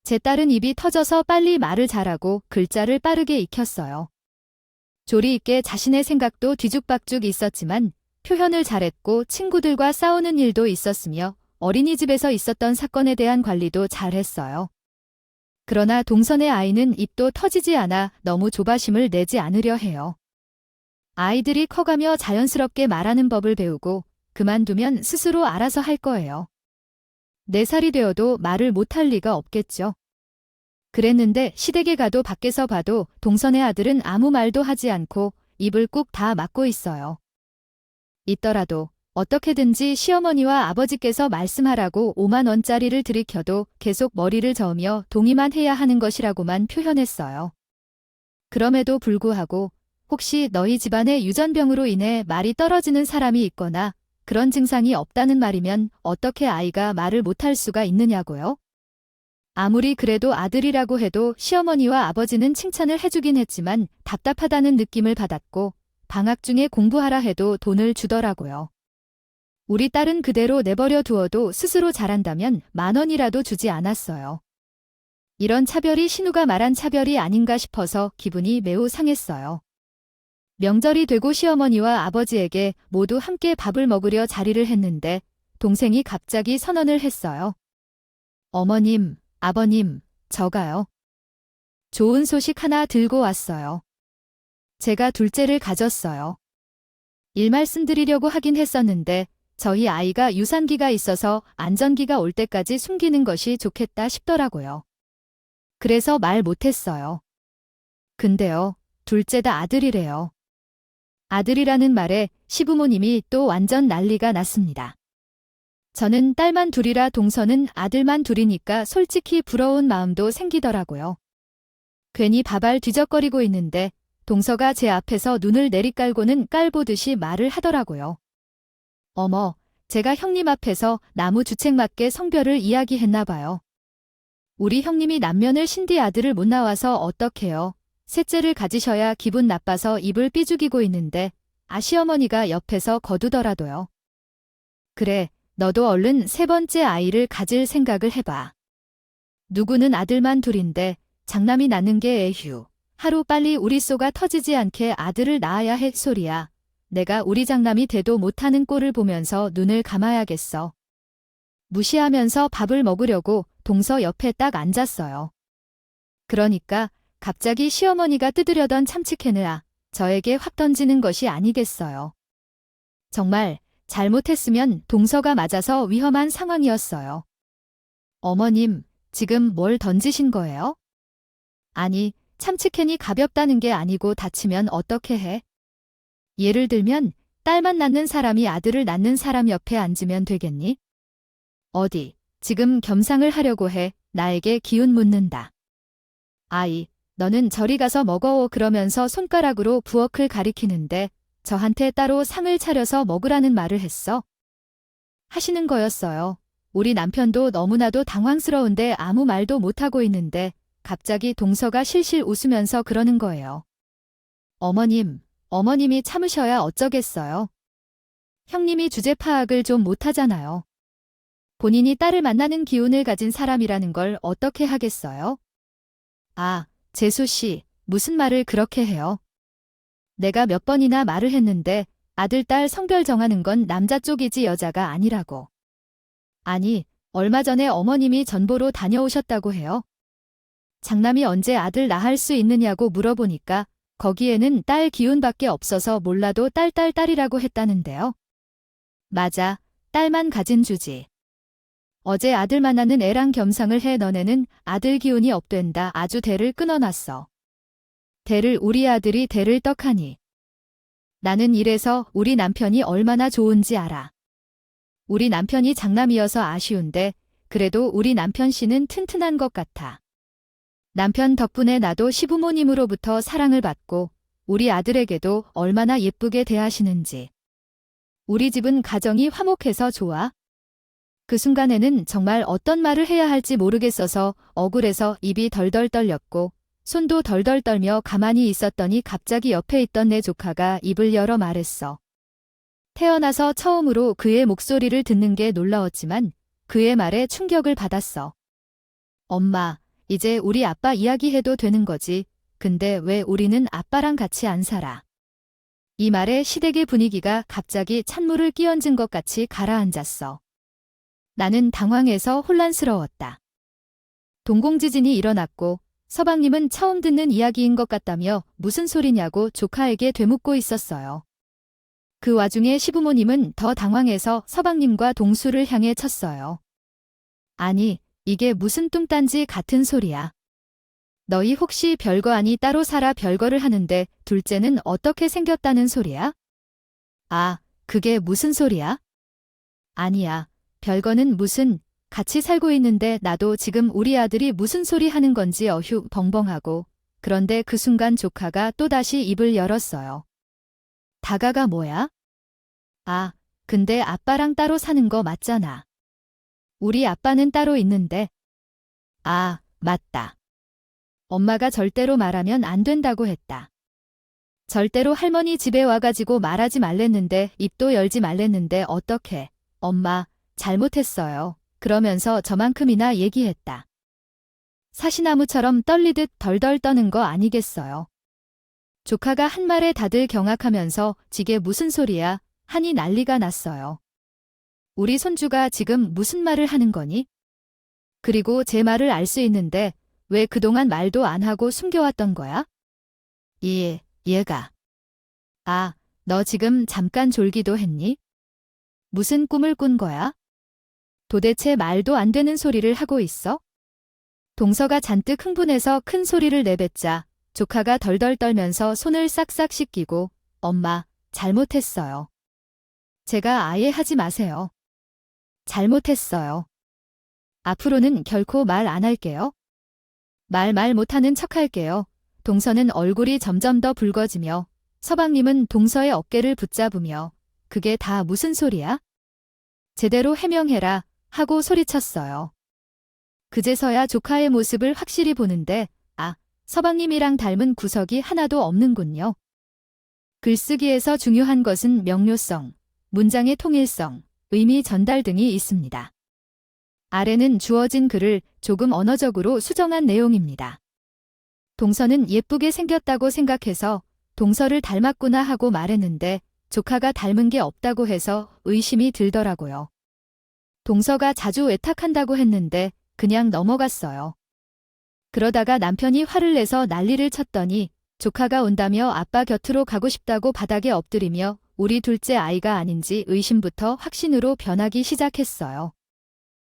제 딸은 입이 터져서 빨리 말을 잘하고 글자를 빠르게 익혔어요. 조리 있게 자신의 생각도 뒤죽박죽 있었지만 표현을 잘했고 친구들과 싸우는 일도 있었으며 어린이집에서 있었던 사건에 대한 관리도 잘했어요. 그러나 동선의 아이는 입도 터지지 않아 너무 조바심을 내지 않으려 해요. 아이들이 커가며 자연스럽게 말하는 법을 배우고 그만두면 스스로 알아서 할 거예요. 4살이 되어도 말을 못할 리가 없겠죠. 그랬는데 시댁에 가도 밖에서 봐도 동선의 아들은 아무 말도 하지 않고 입을 꾹 다 막고 있어요. 있더라도 어떻게든지 시어머니와 아버지께서 말씀하라고 5만 원짜리를 들이켜도 계속 머리를 저으며 동의만 해야 하는 것이라고만 표현했어요. 그럼에도 불구하고 혹시 너희 집안에 유전병으로 인해 말이 떨어지는 사람이 있거나 그런 증상이 없다는 말이면 어떻게 아이가 말을 못할 수가 있느냐고요? 아무리 그래도 아들이라고 해도 시어머니와 아버지는 칭찬을 해주긴 했지만 답답하다는 느낌을 받았고 방학 중에 공부하라 해도 돈을 주더라고요. 우리 딸은 그대로 내버려 두어도 스스로 잘한다면 10,000원이라도 주지 않았어요. 이런 차별이 신우가 말한 차별이 아닌가 싶어서 기분이 매우 상했어요. 명절이 되고 시어머니와 아버지에게 모두 함께 밥을 먹으려 자리를 했는데 동생이 갑자기 선언을 했어요. 어머님, 아버님, 저가요. 좋은 소식 하나 들고 왔어요. 제가 둘째를 가졌어요. 일 말씀드리려고 하긴 했었는데 저희 아이가 유산기가 있어서 안전기가 올 때까지 숨기는 것이 좋겠다 싶더라고요. 그래서 말 못했어요. 근데요, 둘째 다 아들이래요. 아들이라는 말에 시부모님이 또 완전 난리가 났습니다. 저는 딸만 둘이라 동서는 아들만 둘이니까 솔직히 부러운 마음도 생기더라고요. 괜히 밥알 뒤적거리고 있는데 동서가 제 앞에서 눈을 내리깔고는 깔보듯이 말을 하더라고요. 어머, 제가 형님 앞에서 나무 주책 맞게 성별을 이야기했나 봐요. 우리 형님이 남면을 신디 아들을 못 낳아서 어떡해요. 셋째를 가지셔야 기분 나빠서 입을 삐죽이고 있는데 아시어머니가 옆에서 거두더라도요. 그래, 너도 얼른 세 번째 아이를 가질 생각을 해봐. 누구는 아들만 둘인데 장남이 낳는 게 에휴. 하루빨리 우리 쏘가 터지지 않게 아들을 낳아야 할 소리야. 내가 우리 장남이 돼도 못하는 꼴을 보면서 눈을 감아야겠어. 무시하면서 밥을 먹으려고 동서 옆에 딱 앉았어요. 그러니까 갑자기 시어머니가 뜯으려던 참치캔을 저에게 확 던지는 것이 아니겠어요. 정말 잘못했으면 동서가 맞아서 위험한 상황이었어요. 어머님, 지금 뭘 던지신 거예요? 아니, 참치캔이 가볍다는 게 아니고 다치면 어떻게 해? 예를 들면 딸만 낳는 사람이 아들을 낳는 사람 옆에 앉으면 되겠니? 어디, 지금 겸상을 하려고 해. 나에게 기운 묻는다. 아이, 너는 저리 가서 먹어 그러면서 손가락으로 부엌을 가리키는데 저한테 따로 상을 차려서 먹으라는 말을 했어. 하시는 거였어요. 우리 남편도 너무나도 당황스러운데 아무 말도 못하고 있는데 갑자기 동서가 실실 웃으면서 그러는 거예요. 어머님, 어머님이 참으셔야 어쩌겠어요. 형님이 주제 파악을 좀 못하잖아요. 본인이 딸을 만나는 기운을 가진 사람이라는 걸 어떻게 하겠어요? 아, 재수 씨, 무슨 말을 그렇게 해요? 내가 몇 번이나 말을 했는데 아들, 딸 성별 정하는 건 남자 쪽이지 여자가 아니라고. 아니, 얼마 전에 어머님이 전보로 다녀오셨다고 해요. 장남이 언제 아들 낳을 수 있느냐고 물어보니까 거기에는 딸 기운밖에 없어서 몰라도 딸이라고 했다는데요. 맞아, 딸만 가진 주지. 어제 아들 만나는 애랑 겸상을 해 너네는 아들 기운이 없된다 아주 대를 끊어놨어. 대를 우리 아들이 대를 떡하니. 나는 이래서 우리 남편이 얼마나 좋은지 알아. 우리 남편이 장남이어서 아쉬운데 그래도 우리 남편 씨는 튼튼한 것 같아. 남편 덕분에 나도 시부모님으로부터 사랑을 받고 우리 아들에게도 얼마나 예쁘게 대하시는지. 우리 집은 가정이 화목해서 좋아. 그 순간에는 정말 어떤 말을 해야 할지 모르겠어서 억울해서 입이 덜덜 떨렸고 손도 덜덜 떨며 가만히 있었더니 갑자기 옆에 있던 내 조카가 입을 열어 말했어. 태어나서 처음으로 그의 목소리를 듣는 게 놀라웠지만 그의 말에 충격을 받았어. 엄마, 이제 우리 아빠 이야기해도 되는 거지. 근데 왜 우리는 아빠랑 같이 안 살아? 이 말에 시댁의 분위기가 갑자기 찬물을 끼얹은 것 같이 가라앉았어. 나는 당황해서 혼란스러웠다. 동공지진이 일어났고 서방님은 처음 듣는 이야기인 것 같다며 무슨 소리냐고 조카에게 되묻고 있었어요. 그 와중에 시부모님은 더 당황해서 서방님과 동수를 향해 쳤어요. 아니, 이게 무슨 뚱딴지 같은 소리야. 너희 혹시 별거 아니 따로 살아 별거를 하는데 둘째는 어떻게 생겼다는 소리야? 아, 그게 무슨 소리야? 아니야, 별거는 무슨, 같이 살고 있는데 나도 지금 우리 아들이 무슨 소리 하는 건지 어휴 벙벙하고. 그런데 그 순간 조카가 또다시 입을 열었어요. 다가가 뭐야? 아, 근데 아빠랑 따로 사는 거 맞잖아. 우리 아빠는 따로 있는데. 아, 맞다. 엄마가 절대로 말하면 안 된다고 했다. 절대로 할머니 집에 와가지고 말하지 말랬는데 입도 열지 말랬는데 어떡해. 엄마, 잘못했어요. 그러면서 저만큼이나 얘기했다. 사시나무처럼 떨리듯 덜덜 떠는 거 아니겠어요. 조카가 한 말에 다들 경악하면서 지게 무슨 소리야 하니 난리가 났어요. 우리 손주가 지금 무슨 말을 하는 거니? 그리고 제 말을 알 수 있는데 왜 그동안 말도 안 하고 숨겨왔던 거야? 얘가. 아, 너 지금 잠깐 졸기도 했니? 무슨 꿈을 꾼 거야? 도대체 말도 안 되는 소리를 하고 있어? 동서가 잔뜩 흥분해서 큰 소리를 내뱉자 조카가 덜덜 떨면서 손을 싹싹 씻기고 엄마, 잘못했어요. 제가 아예 하지 마세요. 잘못했어요. 앞으로는 결코 말 안 할게요. 말 못하는 척 할게요. 동서는 얼굴이 점점 더 붉어지며 서방님은 동서의 어깨를 붙잡으며 그게 다 무슨 소리야? 제대로 해명해라 하고 소리쳤어요. 그제서야 조카의 모습을 확실히 보는데 서방님이랑 닮은 구석이 하나도 없는군요. 글쓰기에서 중요한 것은 명료성, 문장의 통일성, 의미 전달 등이 있습니다. 아래는 주어진 글을 조금 언어적으로 수정한 내용입니다. 동서는 예쁘게 생겼다고 생각해서 동서를 닮았구나 하고 말했는데 조카가 닮은 게 없다고 해서 의심이 들더라고요. 동서가 자주 외탁한다고 했는데 그냥 넘어갔어요. 그러다가 남편이 화를 내서 난리를 쳤더니 조카가 온다며 아빠 곁으로 가고 싶다고 바닥에 엎드리며 우리 둘째 아이가 아닌지 의심부터 확신으로 변하기 시작했어요.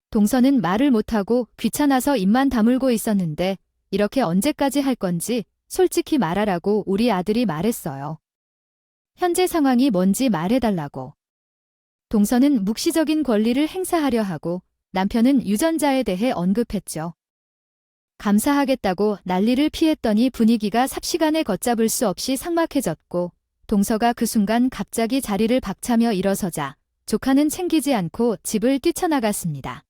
동서는 말을 못하고 귀찮아서 입만 다물고 있었는데 이렇게 언제까지 할 건지 솔직히 말하라고 우리 아들이 말했어요. 현재 상황이 뭔지 말해달라고. 동서는 묵시적인 권리를 행사하려 하고 남편은 유전자에 대해 언급했죠. 감사하겠다고 난리를 피했더니 분위기가 삽시간에 걷잡을 수 없이 삭막해졌고 동서가 그 순간 갑자기 자리를 박차며 일어서자 조카는 챙기지 않고 집을 뛰쳐나갔습니다.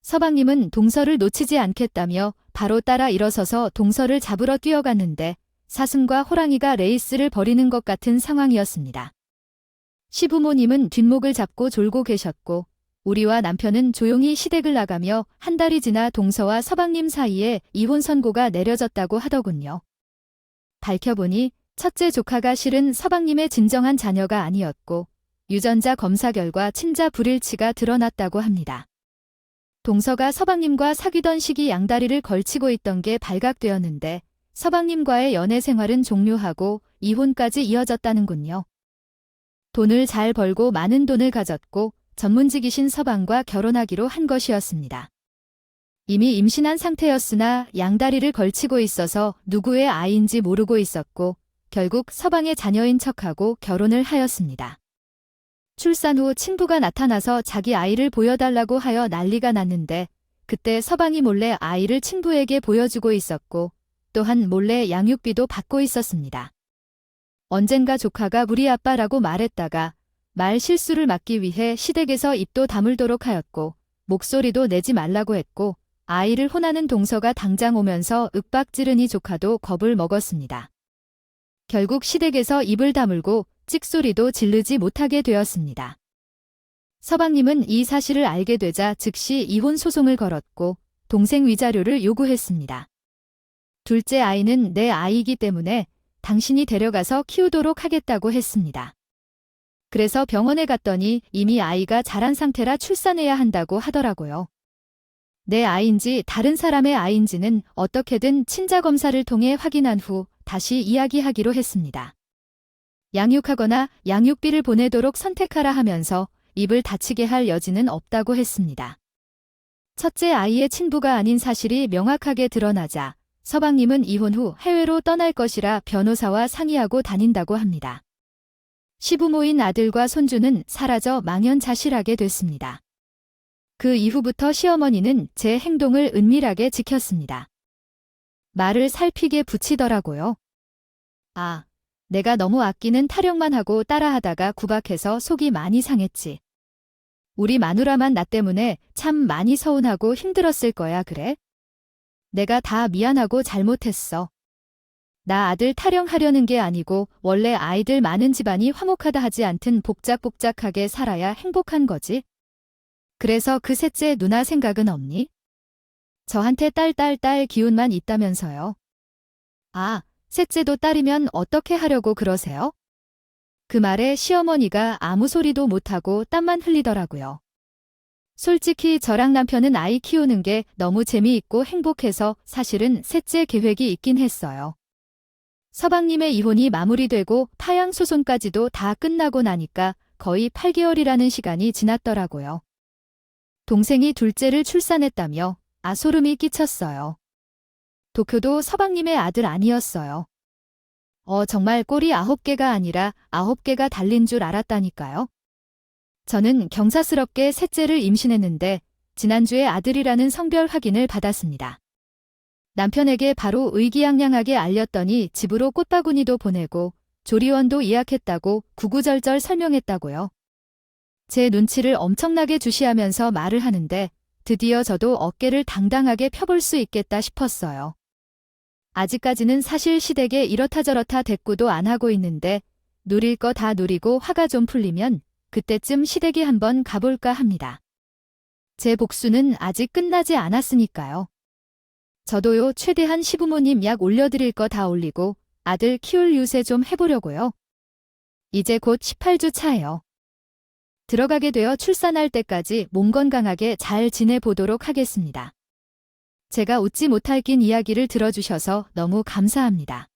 서방님은 동서를 놓치지 않겠다며 바로 따라 일어서서 동서를 잡으러 뛰어갔는데 사슴과 호랑이가 레이스를 벌이는 것 같은 상황이었습니다. 시부모님은 뒷목을 잡고 졸고 계셨고 우리와 남편은 조용히 시댁을 나가며 한 달이 지나 동서와 서방님 사이에 이혼 선고가 내려졌다고 하더군요. 밝혀보니 첫째 조카가 실은 서방님의 진정한 자녀가 아니었고 유전자 검사 결과 친자 불일치가 드러났다고 합니다. 동서가 서방님과 사귀던 시기 양다리를 걸치고 있던 게 발각되었는데 서방님과의 연애 생활은 종료하고 이혼까지 이어졌다는군요. 돈을 잘 벌고 많은 돈을 가졌고 전문직이신 서방과 결혼하기로 한 것이었습니다. 이미 임신한 상태였으나 양다리를 걸치고 있어서 누구의 아이인지 모르고 있었고 결국 서방의 자녀인 척하고 결혼을 하였습니다. 출산 후 친부가 나타나서 자기 아이를 보여달라고 하여 난리가 났는데 그때 서방이 몰래 아이를 친부에게 보여주고 있었고 또한 몰래 양육비도 받고 있었습니다. 언젠가 조카가 우리 아빠라고 말했다가 말 실수를 막기 위해 시댁에서 입도 다물도록 하였고 목소리도 내지 말라고 했고 아이를 혼하는 동서가 당장 오면서 윽박 지르니 조카도 겁을 먹었습니다. 결국 시댁에서 입을 다물고 찍소리도 지르지 못하게 되었습니다. 서방님은 이 사실을 알게 되자 즉시 이혼 소송을 걸었고 동생 위자료를 요구했습니다. 둘째 아이는 내 아이이기 때문에 당신이 데려가서 키우도록 하겠다고 했습니다. 그래서 병원에 갔더니 이미 아이가 자란 상태라 출산해야 한다고 하더라고요. 내 아이인지 다른 사람의 아이인지는 어떻게든 친자 검사를 통해 확인한 후 다시 이야기하기로 했습니다. 양육하거나 양육비를 보내도록 선택하라 하면서 입을 닫히게 할 여지는 없다고 했습니다. 첫째 아이의 친부가 아닌 사실이 명확하게 드러나자 서방님은 이혼 후 해외로 떠날 것이라 변호사와 상의하고 다닌다고 합니다. 시부모인 아들과 손주는 사라져 망연자실하게 됐습니다. 그 이후부터 시어머니는 제 행동을 은밀하게 지켰습니다. 말을 살피게 붙이더라고요. 내가 너무 아끼는 타령만 하고 따라하다가 구박해서 속이 많이 상했지. 우리 마누라만 나 때문에 참 많이 서운하고 힘들었을 거야, 그래? 내가 다 미안하고 잘못했어. 나 아들 타령하려는 게 아니고 원래 아이들 많은 집안이 화목하다 하지 않든 복작복작하게 살아야 행복한 거지. 그래서 그 셋째 누나 생각은 없니? 저한테 딸 기운만 있다면서요. 셋째도 딸이면 어떻게 하려고 그러세요? 그 말에 시어머니가 아무 소리도 못하고 땀만 흘리더라고요. 솔직히 저랑 남편은 아이 키우는 게 너무 재미있고 행복해서 사실은 셋째 계획이 있긴 했어요. 서방님의 이혼이 마무리되고 파양 소송까지도 다 끝나고 나니까 거의 8개월이라는 시간이 지났더라고요. 동생이 둘째를 출산했다며 소름이 끼쳤어요. 도쿄도 서방님의 아들 아니었어요. 정말 꼴이 9개가 아니라 9개가 달린 줄 알았다니까요. 저는 경사스럽게 셋째를 임신했는데 지난주에 아들이라는 성별 확인을 받았습니다. 남편에게 바로 의기양양하게 알렸더니 집으로 꽃바구니도 보내고 조리원도 예약했다고 구구절절 설명했다고요. 제 눈치를 엄청나게 주시하면서 말을 하는데 드디어 저도 어깨를 당당하게 펴볼 수 있겠다 싶었어요. 아직까지는 사실 시댁에 이렇다 저렇다 대꾸도 안 하고 있는데 누릴 거 다 누리고 화가 좀 풀리면 그때쯤 시댁에 한번 가볼까 합니다. 제 복수는 아직 끝나지 않았으니까요. 저도요 최대한 시부모님 약 올려드릴 거 다 올리고 아들 키울 유세 좀 해보려고요. 이제 곧 18주 차예요. 들어가게 되어 출산할 때까지 몸 건강하게 잘 지내보도록 하겠습니다. 제가 웃지 못할 긴 이야기를 들어주셔서 너무 감사합니다.